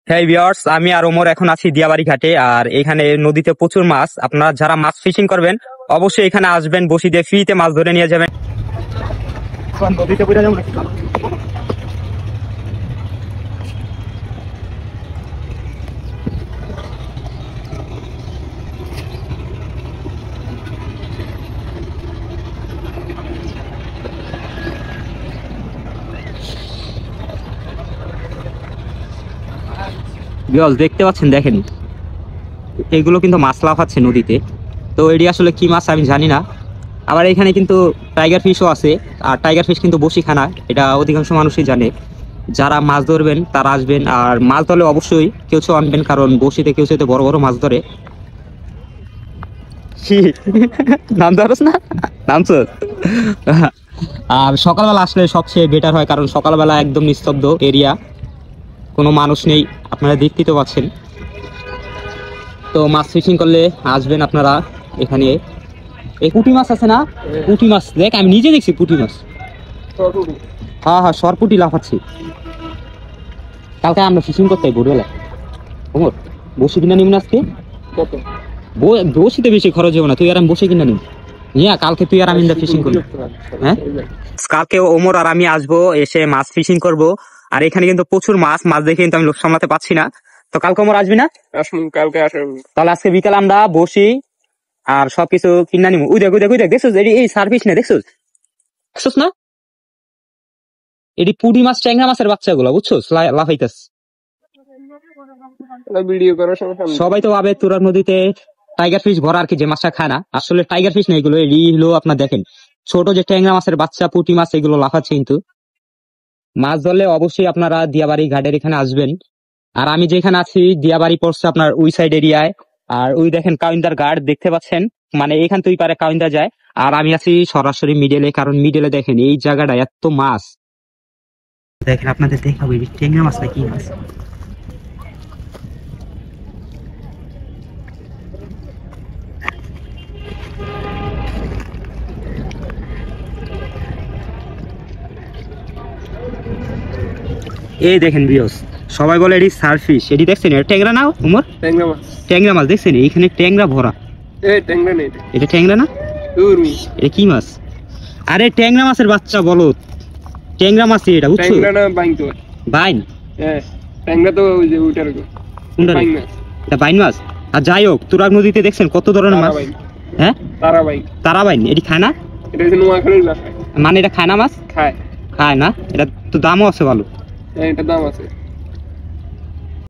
হ্যাঁ ভিউয়ার্স, আমি আর ওমর এখন আছি দিয়াবাড়ি ঘাটে। আর এখানে নদীতে প্রচুর মাছ। আপনারা যারা মাছ ফিশিং করবেন অবশ্যই এখানে আসবেন, বসি দিয়ে ফ্রিতে মাছ ধরে নিয়ে যাবেন। নদীতে পড়ে যাবো নাকি? ভিউয়ার্স দেখতে পাচ্ছেন, দেখেন এগুলো কিন্তু মাছ লাফাচ্ছে নদীতে। তো এটি আসলে কি মাছ আমি জানি না। আবার এখানে কিন্তু টাইগার ফিশও আছে। আর টাইগার ফিশ কিন্তু বসি খানা, এটা অধিকাংশ মানুষই জানে। যারা মাছ ধরবেন তারা আসবেন, আর মাছ ধরলে অবশ্যই কেঁচো আনবেন, কারণ বসিতে কেঁচোতে বড় বড় মাছ ধরে। কি নাম ধরস না? নামছ? আর সকালবেলা আসলে সবচেয়ে বেটার হয়, কারণ সকালবেলা একদম নিস্তব্ধ এরিয়া, কোনো মানুষ নেই। আপনারা দেখতেই তো পাচ্ছেন। তো মাছ ফিশিং করলে আসবেন আপনারা এখানে। এই পুঁটি মাছ আছে না, পুঁটি মাছ দেখ, আমি নিজে দেখছি পুঁটি মাছ। হ্যাঁ হ্যাঁ, সরপুটি লাফাচ্ছি। কালকে আমরা ফিশিং করতে ভোরবেলা। ওমর বসে কিনা নিব না আজকে? বসিতে বেশি খরচ হবে না, তুই আর আমি বসে কিনা নিব। হ্যাঁ, কালকে তুই আর আমি ফিশিং করবো। হ্যাঁ, কালকে ওমর আর আমি আসবো, এসে মাছ ফিশিং করব। আর এখানে কিন্তু প্রচুর মাছ মাছ দেখে কিন্তু আমি লোক সামলাতে পারছি না। তো কালকে ওমর আসবি না? কালকে আসবেন। তাহলে আজকে বিকাল আমরা বসি আর সবকিছু কিনা নিব। উই দেখ উই দেখ উই দেখ, দেখছিস এই সার্ভিস না, দেখছিস দেখছিস না? এটি পুঁটি মাছ, ট্যাংরা মাছের বাচ্চাগুলো, বুঝছো, লাফাইতাস। ভিডিও করার সময় সবাই তো ভাবে তুরাগ নদীতে টাইগার ফিশ ভরা, আর কি, যে মাছটা খায় না। আসলে টাইগার ফিশ না এগুলো, এটি হলো আপনার দেখেন ছোট যে ট্যাংরা মাছের বাচ্চা, পুঁটি মাছ, এগুলো লাফাচ্ছে। কিন্তু মাছ ধরলে অবশ্যই আপনারা দিয়াবাড়ি ঘাটের এখানে আসবেন। আর আমি যেখানে আছি দিয়াবাড়ি পড়ছে আপনার ওই সাইড এরিয়ায়। আর ওই দেখেন কাউন্দার গার্ড দেখতে পাচ্ছেন, মানে এখান থেকে পারে কাউন্দার যায়। আর আমি আছি সরাসরি মিডলে, কারণ মিডলে দেখেন এই জায়গাটা এত মাছ। দেখেন আপনাদের দেখাবো ট্যাংরা মাছ না কি মাছ। এই দেখেন ভিউয়ার্স, সবাই বলে এটি সারফিশ, এটি দেখছেন এটা ট্যাংরা না উমর? ট্যাংরা মাছ। ট্যাংরা মাছ দেখছেন, এইখানে ট্যাংরা ভরা। ট্যাংরা নেই, এটা ট্যাংরা না? এটা কি মাছ? আরে ট্যাংরা মাছের বাচ্চা বলো, ট্যাংরা মাছ এটা, বুঝছো? ট্যাংরা না বাইন তো? বাইন? হ্যাঁ, ট্যাংরা তো ওই যে ওইটার কোনটা? বাইন মাছ। এটা বাইন মাছ। আর যাই হোক, তুরাগ নদীতে দেখছেন কত ধরনের মাছ। হ্যাঁ, তারাবাইন। তারাবাইন এটি খায় না? এটা হচ্ছে নোয়াখালীর ভাষায়। মানে এটা খায় না মাছ? খায়। খায় না, এটা তো দামও আছে ভালো। হ্যাঁ, এটা দাম আছে।